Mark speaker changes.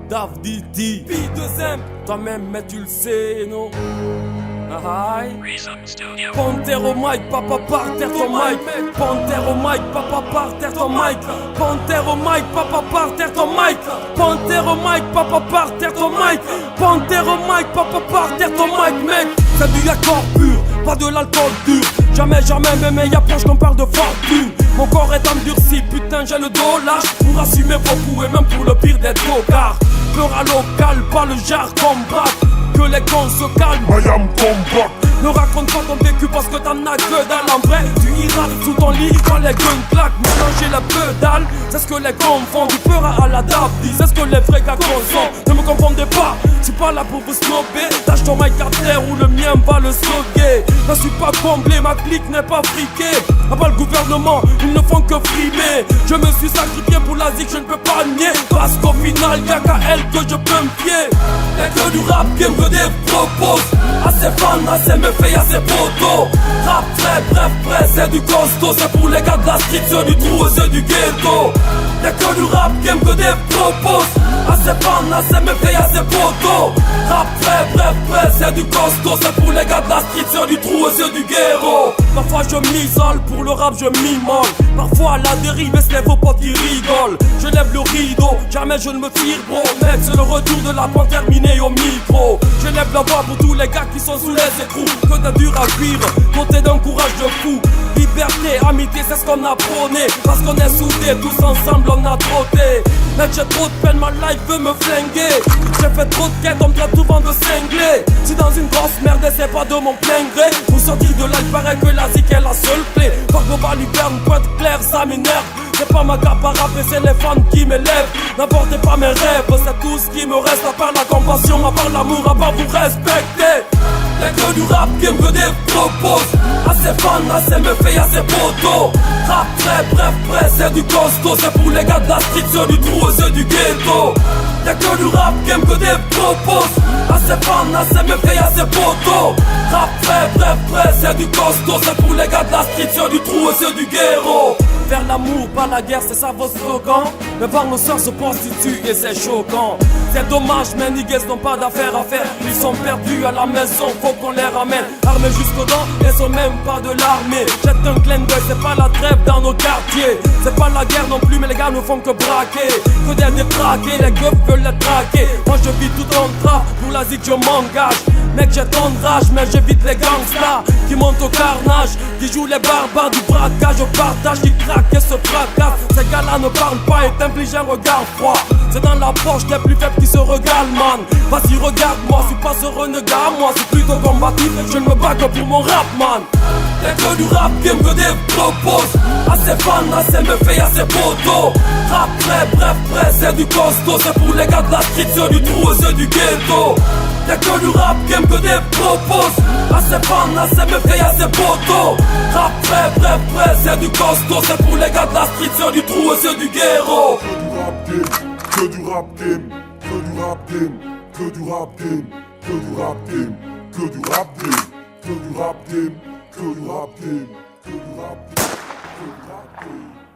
Speaker 1: Dav Didi, P2M, toi-même mais tu le sais, non? Panther au mic, papa par terre ton mic. Panther au mic, papa par terre ton mic. Panther au mic, papa par terre ton mic. Panther au mic, papa par terre ton mic. Panther au mic, papa par terre ton mic, mec. C'est du accord pur, pas de l'alcool dur. Jamais, mais y'a proche qu'on parle de fortune. Mon corps est endurci, putain j'ai le dos lâche pour assumer beaucoup et même pour le pire des tocards. Peur à local, pas le jar combat. Que les cons se calment, I am combat. Ne raconte pas ton vécu parce que t'en as que dalle. En vrai, tu iras sous ton lit quand les guns claquent. Mélanger la pedale, c'est ce que les cons font. Du peur à la dabdi, c'est ce que les vrais gars consomment. Ne me confondez pas, je suis pas là pour vous snobber. Tâche ton mic à terre ou le mien va le sauver. Je suis pas comblé, ma clique n'est pas friquée. À part le gouvernement, ils ne font que frimer. Je me suis sacrifié pour la zik, je ne peux pas nier. Parce qu'au final, y'a qu'à elle que je peux me fier. Y'a que du rap qui me propose. Assez fan, assez me fait, assez poteau. Rap très bref, près, c'est du costaud. C'est pour les gars de la street, ceux du trou et ceux du ghetto. Y'a que du rap qui me propose. Assez fan, assez me fait, assez poteau. Rap très bref, près, c'est du costaud. C'est pour les gars de la street, ceux du trou et ceux du ghetto. Parfois je m'isole, pour le rap je m'immole. Parfois à la dérive et c'est vos potes qui rigolent. Je lève le rideau, jamais je ne me tire bro. Mec c'est le retour de la pointe terminée au micro. Je lève la voix pour tous les gars qui sont sous les écrous. Que t'as dur à vivre, côté d'un courage de fou. Liberté, amitié, c'est ce qu'on a prôné. Parce qu'on est soudés, tous ensemble on a trotté. Mec j'ai trop de peine, ma life veut me flinguer. J'ai fait trop de quêtes, on me traite souvent de cinglé. Si dans une grosse merde et c'est pas de mon plein gré. Vous sortir de là, il paraît que la zik est la seule plaie. Quand global hiberne, pointe claire, ça m'énerve. C'est pas ma cape à rapper, c'est les fans qui m'élèvent. N'apportez pas mes rêves, c'est tout ce qui me reste. À part la compassion, à part l'amour, à part vous respecter. Y'a que du rap qui me propose. Assez fan, assez me fait, assez poteau. Rap très bref, près, c'est du costaud. C'est pour les gars de la street, ceux du trou et ceux du ghetto. Y'a que du rap qui me propose. Assez fan, assez me fait, assez poteau. Rap très bref, près, c'est du costaud. C'est pour les gars de la street, ceux du trou et ceux du ghetto. Faire l'amour, pas la guerre, c'est ça vos slogans. Mais voir nos soeurs se prostituent et c'est choquant. C'est dommage, mais niggas n'ont pas d'affaires à faire. Ils sont perdus à la maison, faut qu'on les ramène. Armés jusqu'aux dents, et sont même pas de l'armée. Jette un clin d'œil, c'est pas la trêve dans nos quartiers. C'est pas la guerre non plus, mais les gars ne font que braquer. Que des détraqués, les gueux veulent les traquer. Moi je vis tout en train, pour la zik je m'engage. Mec j'ai tant de rage, mais j'évite les gangsters qui montent au carnage, qui jouent les barbares du braquage au partage, qui craquent et se fracassent. Ces gars-là ne parlent pas et t'infligent un regard froid. C'est dans la poche des plus faibles qui se regalent, man. Vas-y regarde-moi, je suis pas ce renégat, moi c'est plutôt combatif. Je ne me bats que pour mon rap, man. Y'a que du rap qui me propose. Assez fan, assez me fait, assez poteau. Rap très bref, près, c'est du costaud. C'est pour les gars de la street, ceux du trou et ceux du ghetto. Y'a que du rap qui me propose. Assez fan, assez me fait, assez poteau. Rap très bref, près, c'est du costaud. C'est pour les gars de la street, ceux du trou et ceux du ghetto.
Speaker 2: Que du rap game, que du rap game, que du rap game, que du rap game, que du rap game, que du rap game, que du rap game, que du rap game, que du rap game, que du rap game.